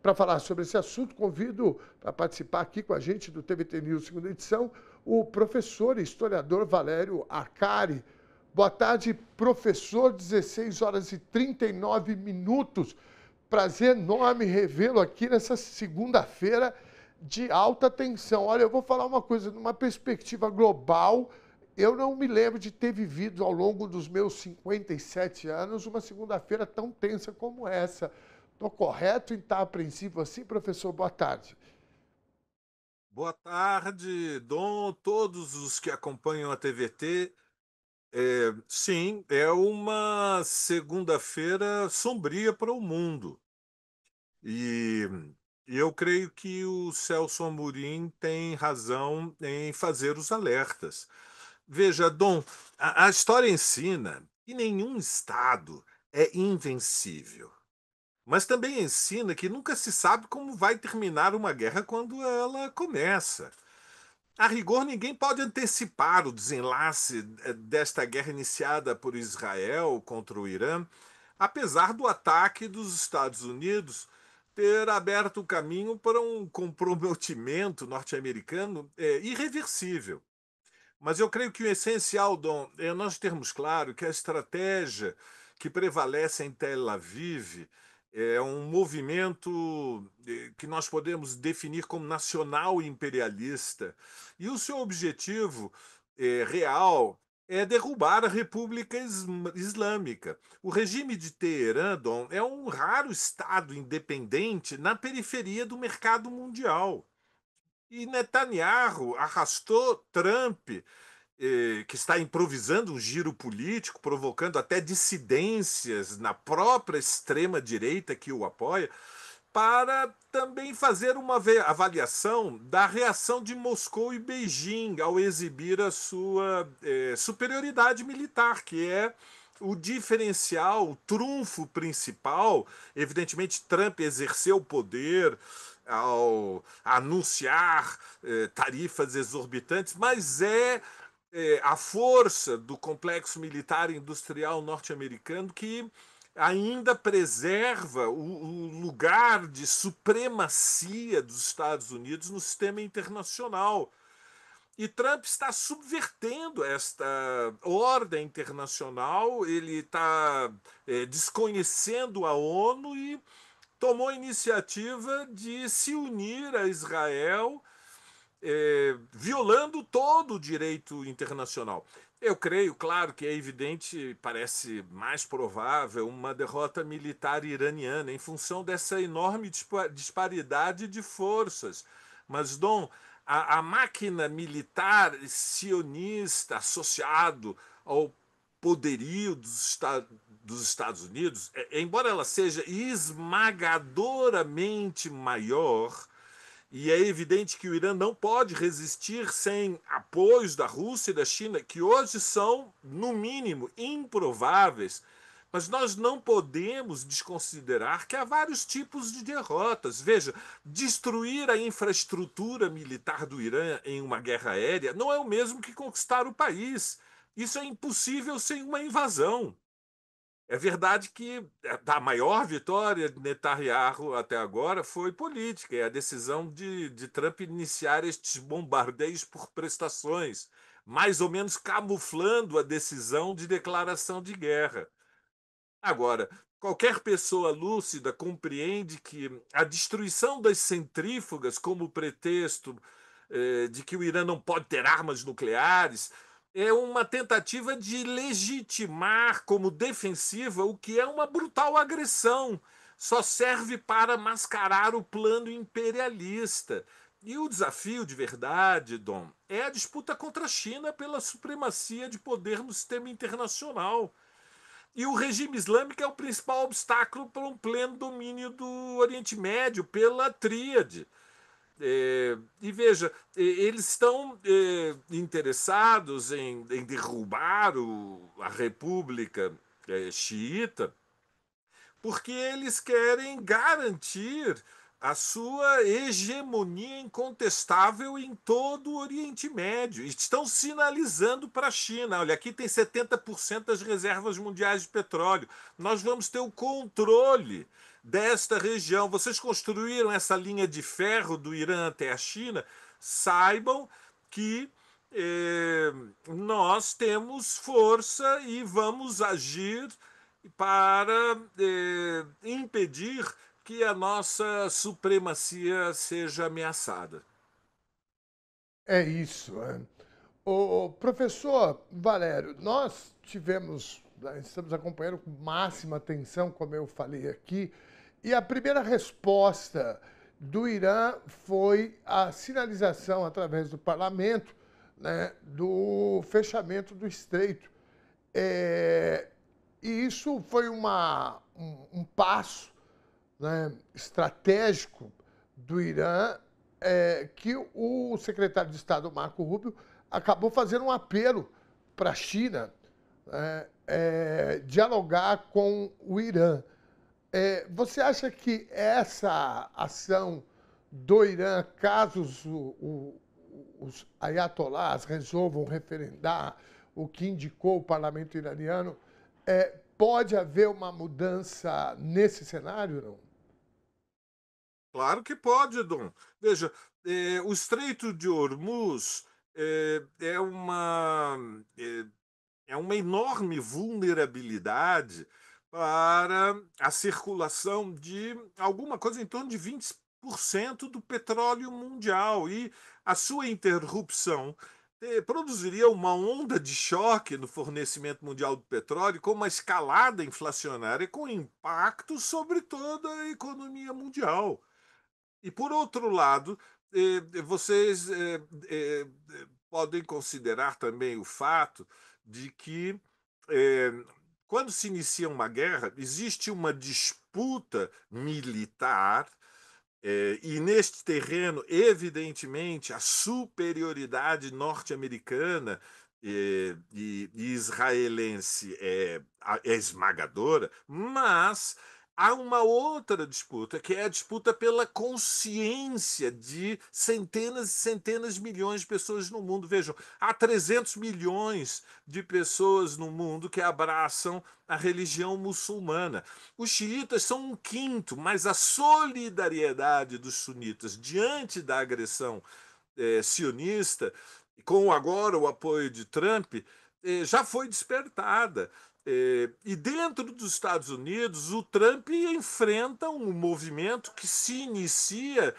Para falar sobre esse assunto, convido para participar aqui com a gente do TVT News segunda edição, o professor e historiador Valério Arcari. Boa tarde, professor, 16 horas e 39 minutos. Prazer enorme revê-lo aqui nessa segunda-feira de alta tensão. Olha, eu vou falar uma coisa, numa perspectiva global, eu não me lembro de ter vivido ao longo dos meus 57 anos uma segunda-feira tão tensa como essa. Estou correto em estar apreensivo assim, professor? Boa tarde. Boa tarde, Dom, todos os que acompanham a TVT. Sim, é uma segunda-feira sombria para o mundo. E eu creio que o Celso Amorim tem razão em fazer os alertas. Veja, Dom, a história ensina que nenhum Estado é invencível. Mas também ensina que nunca se sabe como vai terminar uma guerra quando ela começa. A rigor, ninguém pode antecipar o desenlace desta guerra iniciada por Israel contra o Irã, apesar do ataque dos Estados Unidos ter aberto o caminho para um comprometimento norte-americano irreversível. Mas eu creio que o essencial, Dom, é nós termos claro que a estratégia que prevalece em Tel Aviv é um movimento que nós podemos definir como nacional imperialista. E o seu objetivo real é derrubar a República Islâmica. O regime de Teherã, Dom, é um raro Estado independente na periferia do mercado mundial. E Netanyahu arrastou Trump, que está improvisando um giro político, provocando até dissidências na própria extrema-direita que o apoia, para também fazer uma avaliação da reação de Moscou e Beijing ao exibir a sua superioridade militar, que é o diferencial, o trunfo principal. Evidentemente, Trump exerceu o poder ao anunciar tarifas exorbitantes, mas a força do complexo militar industrial norte-americano que ainda preserva o lugar de supremacia dos Estados Unidos no sistema internacional. E Trump está subvertendo esta ordem internacional, ele está desconhecendo a ONU e tomou a iniciativa de se unir a Israel, violando todo o direito internacional. Eu creio, claro, que é evidente, parece mais provável uma derrota militar iraniana em função dessa enorme disparidade de forças. Mas, Dom, a máquina militar sionista associado ao poderio dos Estados Unidos, embora ela seja esmagadoramente maior, e é evidente que o Irã não pode resistir sem apoios da Rússia e da China, que hoje são, no mínimo, improváveis. Mas nós não podemos desconsiderar que há vários tipos de derrotas. Veja, destruir a infraestrutura militar do Irã em uma guerra aérea não é o mesmo que conquistar o país. Isso é impossível sem uma invasão. É verdade que a maior vitória de Netanyahu até agora foi política, é a decisão de Trump iniciar estes bombardeios por prestações, mais ou menos camuflando a decisão de declaração de guerra. Agora, qualquer pessoa lúcida compreende que a destruição das centrífugas como pretexto de que o Irã não pode ter armas nucleares é uma tentativa de legitimar como defensiva o que é uma brutal agressão. Só serve para mascarar o plano imperialista. E o desafio de verdade, Dom, é a disputa contra a China pela supremacia de poder no sistema internacional. E o regime islâmico é o principal obstáculo para um pleno domínio do Oriente Médio pela tríade. E veja, eles estão interessados em derrubar a República Xiita porque eles querem garantir a sua hegemonia incontestável em todo o Oriente Médio. Estão sinalizando para a China: olha, aqui tem 70% das reservas mundiais de petróleo. Nós vamos ter o controle desta região. Vocês construíram essa linha de ferro do Irã até a China. Saibam que eh, nós temos força e vamos agir para impedir que a nossa supremacia seja ameaçada. É isso. É. O professor Valério, nós tivemos, né, estamos acompanhando com máxima atenção, como eu falei aqui, e a primeira resposta do Irã foi a sinalização através do parlamento, né, do fechamento do estreito. É, e isso foi um passo, né, estratégico do Irã, que o secretário de Estado, Marco Rubio, acabou fazendo um apelo para a China, né, dialogar com o Irã. Você acha que essa ação do Irã, caso os ayatolás resolvam referendar o que indicou o parlamento iraniano, pode haver uma mudança nesse cenário, não? Claro que pode, Dom. Veja, o Estreito de Hormuz é, é uma enorme vulnerabilidade para a circulação de alguma coisa em torno de 20% do petróleo mundial. E a sua interrupção produziria uma onda de choque no fornecimento mundial do petróleo, com uma escalada inflacionária com impacto sobre toda a economia mundial. E, por outro lado, vocês podem considerar também o fato de que, eh, quando se inicia uma guerra, existe uma disputa militar, e neste terreno, evidentemente, a superioridade norte-americana e israelense é esmagadora, mas há uma outra disputa, que é a disputa pela consciência de centenas e centenas de milhões de pessoas no mundo. Vejam, há 300 milhões de pessoas no mundo que abraçam a religião muçulmana. Os xiitas são um quinto, mas a solidariedade dos sunitas diante da agressão sionista, com agora o apoio de Trump, já foi despertada. E dentro dos Estados Unidos, o Trump enfrenta um movimento que se inicia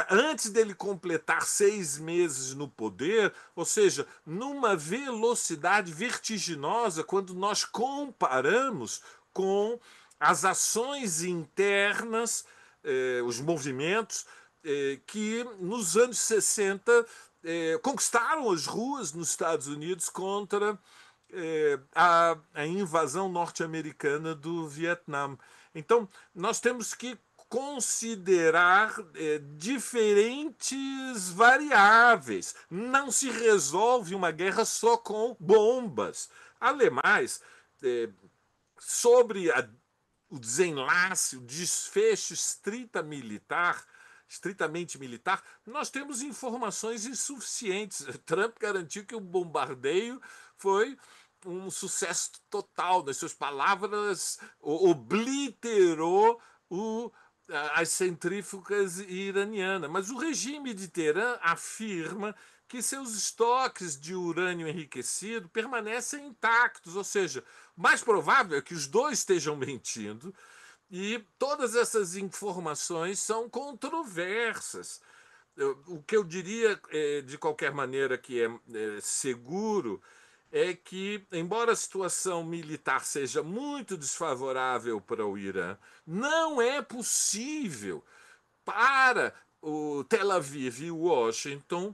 antes dele completar 6 meses no poder, ou seja, numa velocidade vertiginosa, quando nós comparamos com as ações internas, os movimentos que nos anos 60 conquistaram as ruas nos Estados Unidos contra a invasão norte-americana do Vietnã. Então, nós temos que considerar diferentes variáveis. Não se resolve uma guerra só com bombas. Ademais, sobre o desenlace, o desfecho estritamente militar, nós temos informações insuficientes. Trump garantiu que o bombardeio foi um sucesso total. Nas suas palavras, obliterou as centrífugas iranianas. Mas o regime de Teherã afirma que seus estoques de urânio enriquecido permanecem intactos, ou seja, mais provável é que os dois estejam mentindo, e todas essas informações são controversas. O que eu diria, de qualquer maneira, que é seguro, é que, embora a situação militar seja muito desfavorável para o Irã, não é possível para o Tel Aviv e Washington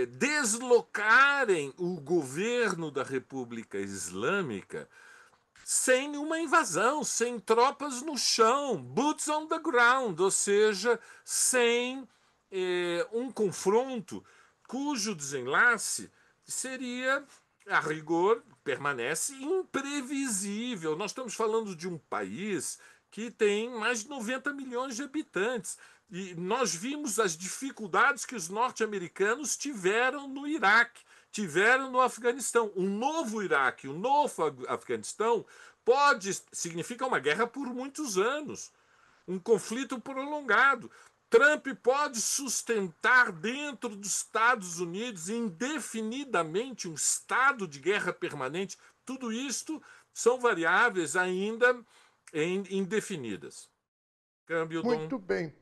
deslocarem o governo da República Islâmica sem uma invasão, sem tropas no chão, boots on the ground, ou seja, sem um confronto cujo desenlace seria, a rigor, permanece imprevisível. Nós estamos falando de um país que tem mais de 90 milhões de habitantes. E nós vimos as dificuldades que os norte-americanos tiveram no Iraque, tiveram no Afeganistão. Um novo Iraque, um novo Afeganistão significa uma guerra por muitos anos. um conflito prolongado. Trump pode sustentar dentro dos Estados Unidos indefinidamente um estado de guerra permanente. Tudo isto são variáveis ainda indefinidas. Câmbio, Dom. Muito bem.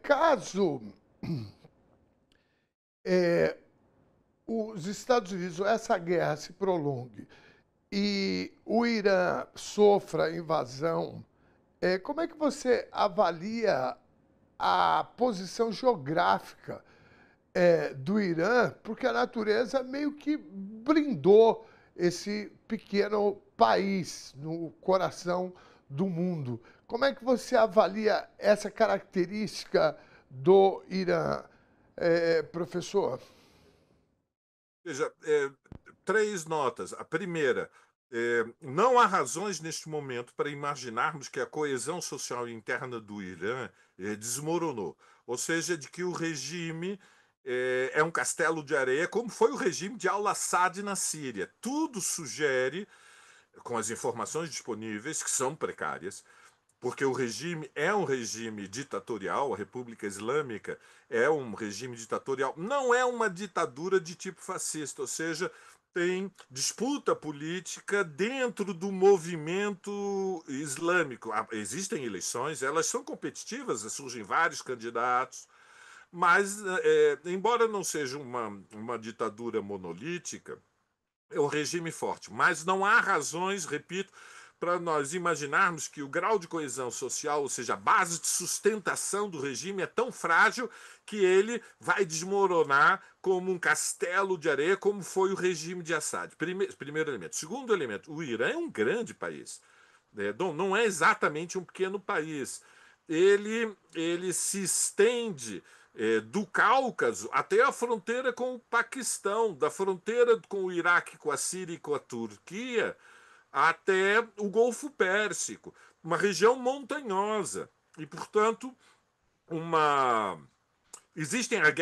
Caso os Estados Unidos, essa guerra se prolongue e o Irã sofra invasão, como é que você avalia a posição geográfica do Irã? Porque a natureza meio que blindou esse pequeno país no coração do mundo. Como é que você avalia essa característica do Irã, professor? Veja, três notas. A primeira, não há razões neste momento para imaginarmos que a coesão social interna do Irã desmoronou. Ou seja, de que o regime é um castelo de areia, como foi o regime de al-Assad na Síria. Tudo sugere, com as informações disponíveis, que são precárias, porque o regime é um regime ditatorial, a República Islâmica é um regime ditatorial, não é uma ditadura de tipo fascista, ou seja, tem disputa política dentro do movimento islâmico. Existem eleições, elas são competitivas, surgem vários candidatos, mas, embora não seja uma ditadura monolítica, é um regime forte. Mas não há razões, repito, para nós imaginarmos que o grau de coesão social, ou seja, a base de sustentação do regime, é tão frágil que ele vai desmoronar como um castelo de areia, como foi o regime de Assad. Primeiro elemento. Segundo elemento, o Irã é um grande país. Não é exatamente um pequeno país. Ele se estende do Cáucaso até a fronteira com o Paquistão, da fronteira com o Iraque, com a Síria e com a Turquia, até o Golfo Pérsico, uma região montanhosa. E, portanto, uma. Existem as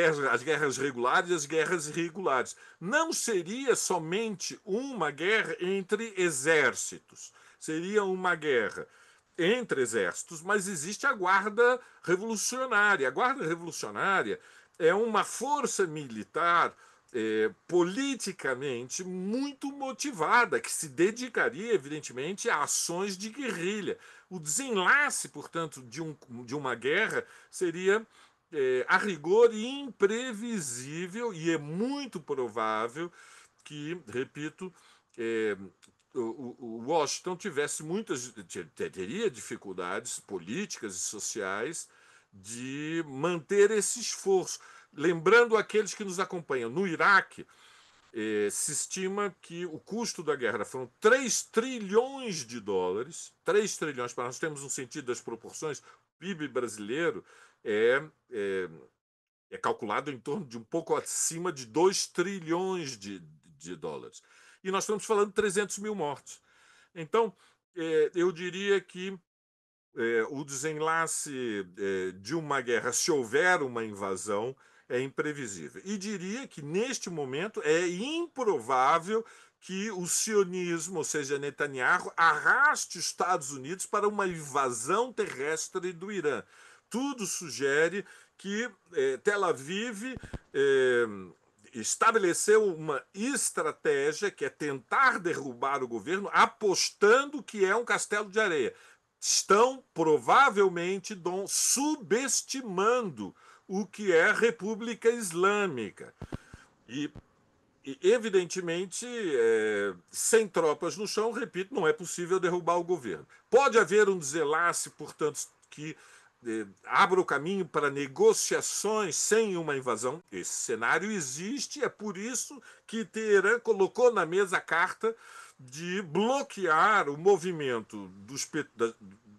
guerras regulares e as guerras irregulares. Não seria somente uma guerra entre exércitos, seria uma guerra entre exércitos, mas existe a Guarda Revolucionária. A Guarda Revolucionária é uma força militar politicamente muito motivada, que se dedicaria, evidentemente, a ações de guerrilha. O desenlace, portanto, de uma guerra seria, a rigor, imprevisível, e é muito provável que, repito, é, o Washington teria dificuldades políticas e sociais de manter esse esforço. Lembrando aqueles que nos acompanham, no Iraque, se estima que o custo da guerra foram 3 trilhões de dólares. 3 trilhões, para nós termos um sentido das proporções, o PIB brasileiro é, é calculado em torno de um pouco acima de 2 trilhões de dólares. E nós estamos falando de 300 mil mortos. Então, eu diria que o desenlace de uma guerra, se houver uma invasão, é imprevisível. E diria que, neste momento, é improvável que o sionismo, ou seja, Netanyahu, arraste os Estados Unidos para uma invasão terrestre do Irã. Tudo sugere que Tel Aviv estabeleceu uma estratégia que é tentar derrubar o governo, apostando que é um castelo de areia. Estão provavelmente subestimando o que é a República Islâmica. E, evidentemente, sem tropas no chão, repito, não é possível derrubar o governo. Pode haver um desenlace, portanto, que abra o caminho para negociações sem uma invasão. Esse cenário existe, é por isso que Teherã colocou na mesa a carta de bloquear o movimento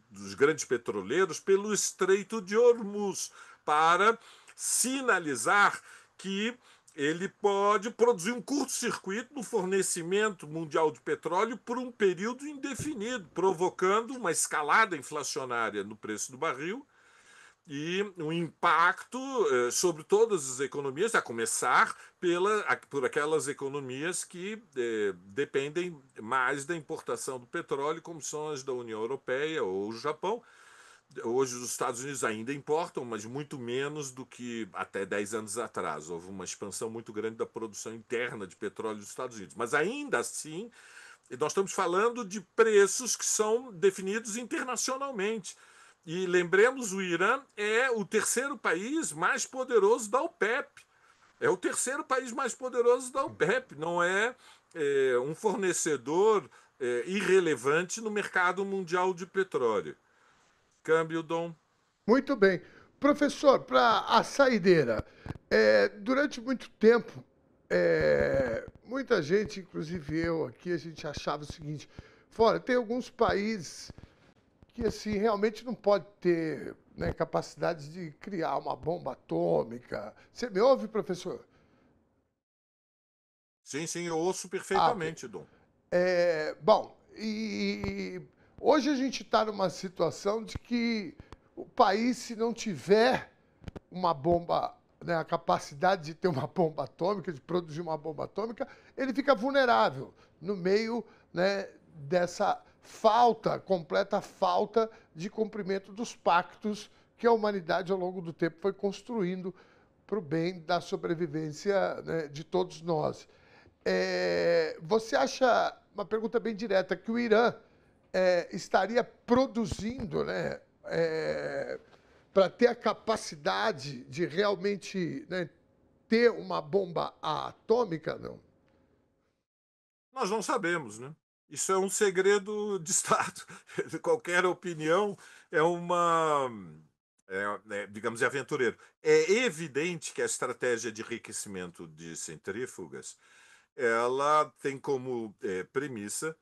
dos grandes petroleiros pelo Estreito de Hormuz, para sinalizar que ele pode produzir um curto-circuito no fornecimento mundial de petróleo por um período indefinido, provocando uma escalada inflacionária no preço do barril e um impacto sobre todas as economias, a começar por aquelas economias que dependem mais da importação do petróleo, como são as da União Europeia ou o Japão. Hoje os Estados Unidos ainda importam, mas muito menos do que até 10 anos atrás. Houve uma expansão muito grande da produção interna de petróleo dos Estados Unidos. Mas ainda assim, nós estamos falando de preços que são definidos internacionalmente. E lembremos, o Irã é o terceiro país mais poderoso da OPEP. É o terceiro país mais poderoso da OPEP, não é um fornecedor irrelevante no mercado mundial de petróleo. Câmbio, Dom. Muito bem. Professor, para a saideira, durante muito tempo, muita gente, inclusive eu aqui, a gente achava o seguinte: fora, tem alguns países que assim realmente não pode ter, né, capacidade de criar uma bomba atômica. Você me ouve, professor? Sim, sim, eu ouço Ah, ok. perfeitamente, Dom. Bom, e hoje a gente está numa situação de que o país, se não tiver uma bomba, né, a capacidade de ter uma bomba atômica, de produzir uma bomba atômica, ele fica vulnerável no meio, né, dessa falta, completa falta de cumprimento dos pactos que a humanidade ao longo do tempo foi construindo para o bem da sobrevivência, né, de todos nós. Você acha, uma pergunta bem direta, que o Irã estaria produzindo, né, para ter a capacidade de realmente, né, ter uma bomba atômica? Não. Nós não sabemos, né? Isso é um segredo de Estado. Qualquer opinião é uma, digamos, é aventureiro. É evidente que a estratégia de enriquecimento de centrífugas ela tem como premissa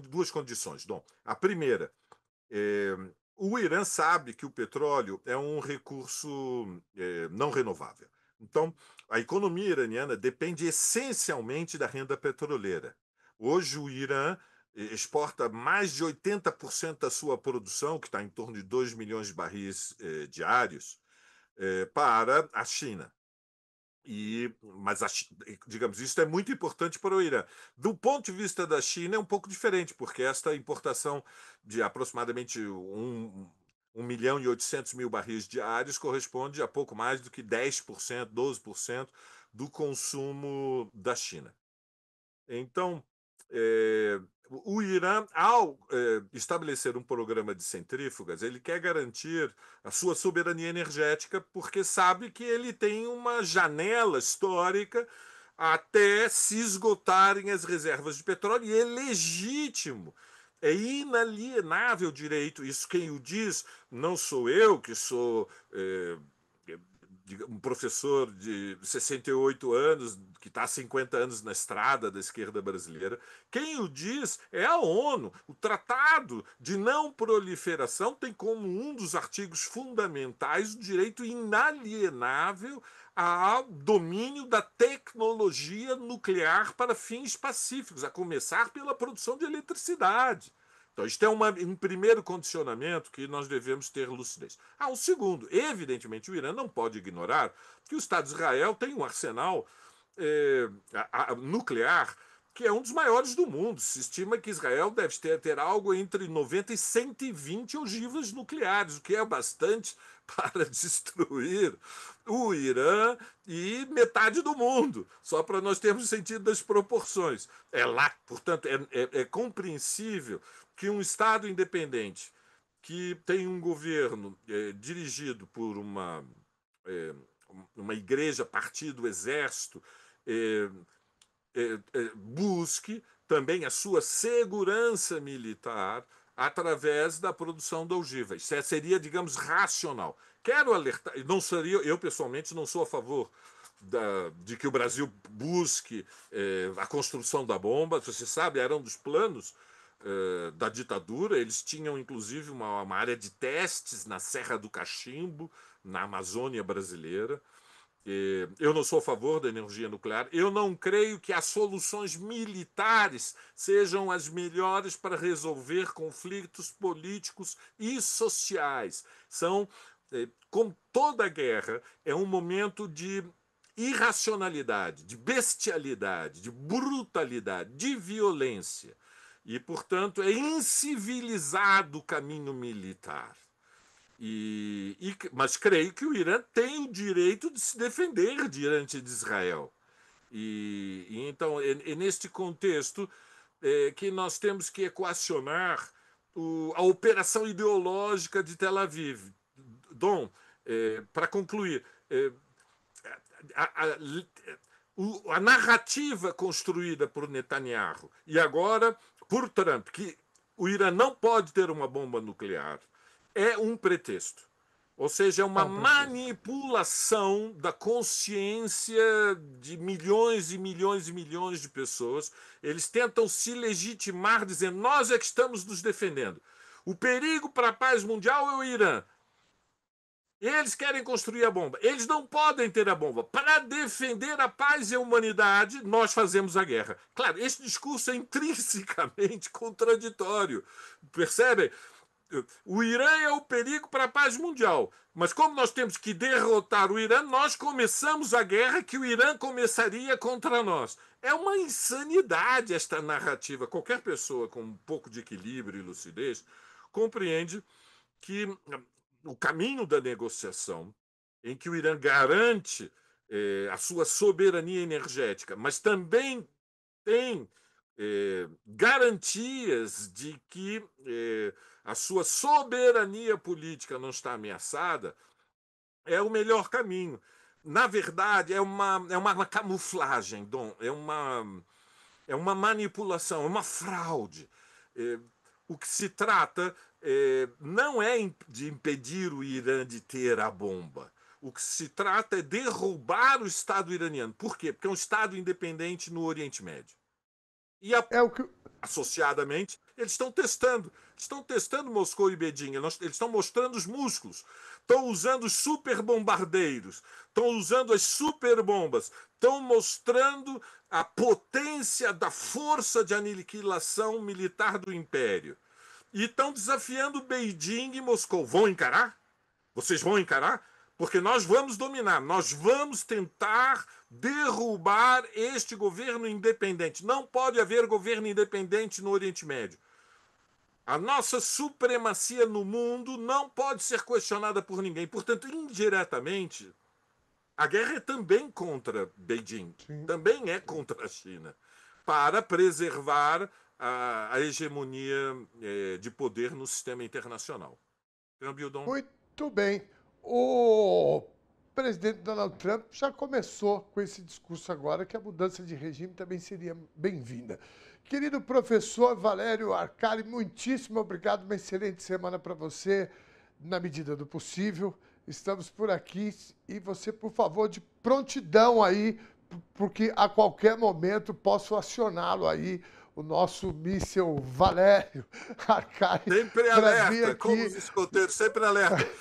duas condições. Bom, a primeira, é, o Irã sabe que o petróleo é um recurso não renovável. Então, a economia iraniana depende essencialmente da renda petroleira. Hoje, o Irã exporta mais de 80% da sua produção, que está em torno de 2 milhões de barris diários, para a China. Mas, digamos, isso é muito importante para o Irã. Do ponto de vista da China, é um pouco diferente, porque esta importação de aproximadamente 1,8 milhão barris diários corresponde a pouco mais do que 10%, 12% do consumo da China. Então, é, o Irã, ao estabelecer um programa de centrífugas, ele quer garantir a sua soberania energética, porque sabe que ele tem uma janela histórica até se esgotarem as reservas de petróleo, e é legítimo. É inalienável direito. Isso quem o diz não sou eu, que sou um professor de 68 anos, que está há 50 anos na estrada da esquerda brasileira. Quem o diz é a ONU. O Tratado de Não Proliferação tem como um dos artigos fundamentais o direito inalienável ao domínio da tecnologia nuclear para fins pacíficos, a começar pela produção de eletricidade. Então, isto é um primeiro condicionamento que nós devemos ter lucidez. Um segundo, evidentemente, o Irã não pode ignorar que o Estado de Israel tem um arsenal nuclear que é um dos maiores do mundo. Se estima que Israel deve ter algo entre 90 e 120 ogivas nucleares, o que é bastante para destruir o Irã e metade do mundo, só para nós termos sentido das proporções. Portanto, é compreensível que um Estado independente que tem um governo dirigido por uma igreja, partido, exército, é, busque também a sua segurança militar através da produção da ogiva. Isso seria, digamos, racional. Quero alertar, não seria, eu pessoalmente não sou a favor de que o Brasil busque a construção da bomba. Você sabe, era um dos planos da ditadura. Eles tinham, inclusive, uma área de testes na Serra do Cachimbo, na Amazônia brasileira. Eu não sou a favor da energia nuclear. Eu não creio que as soluções militares sejam as melhores para resolver conflitos políticos e sociais. Como toda guerra, é um momento de irracionalidade, de bestialidade, de brutalidade, de violência. E, portanto, é incivilizado o caminho militar. Mas creio que o Irã tem o direito de se defender diante de Israel. Então, é neste contexto que nós temos que equacionar a operação ideológica de Tel Aviv. Dom, para concluir, a, a narrativa construída por Netanyahu e agora por Trump, que o Irã não pode ter uma bomba nuclear, é um pretexto. Ou seja, é uma manipulação da consciência de milhões e milhões e milhões de pessoas. Eles tentam se legitimar dizendo: nós é que estamos nos defendendo. O perigo para a paz mundial é o Irã. Eles querem construir a bomba. Eles não podem ter a bomba. Para defender a paz e a humanidade, nós fazemos a guerra. Claro, esse discurso é intrinsecamente contraditório. Percebem? O Irã é o perigo para a paz mundial. Mas como nós temos que derrotar o Irã, nós começamos a guerra que o Irã começaria contra nós. É uma insanidade esta narrativa. Qualquer pessoa com um pouco de equilíbrio e lucidez compreende que o caminho da negociação, em que o Irã garante a sua soberania energética, mas também tem garantias de que a sua soberania política não está ameaçada, é o melhor caminho. Na verdade, é uma camuflagem, Dom, é uma manipulação, é uma fraude. O que se trata não é de impedir o Irã de ter a bomba. O que se trata é derrubar o Estado iraniano. Por quê? Porque é um Estado independente no Oriente Médio. E associadamente, eles estão testando. Estão testando Moscou e Beijing. Eles estão mostrando os músculos. Estão usando os superbombardeiros. Estão usando as superbombas. Estão mostrando a potência da força de aniquilação militar do Império. E estão desafiando Beijing e Moscou. Vão encarar? Vocês vão encarar? Porque nós vamos dominar, nós vamos tentar derrubar este governo independente. Não pode haver governo independente no Oriente Médio. A nossa supremacia no mundo não pode ser questionada por ninguém. Portanto, indiretamente, a guerra é também contra Beijing, também é contra a China, para preservar a hegemonia de poder no sistema internacional. Muito bem. O presidente Donald Trump já começou com esse discurso agora que a mudança de regime também seria bem-vinda. Querido professor Valério Arcari, muitíssimo obrigado, uma excelente semana para você, na medida do possível. Estamos por aqui e você, por favor, de prontidão aí, porque a qualquer momento posso acioná-lo aí, o nosso míssil Valério Arcari. Sempre alerta, como os escoteiros, sempre alerta.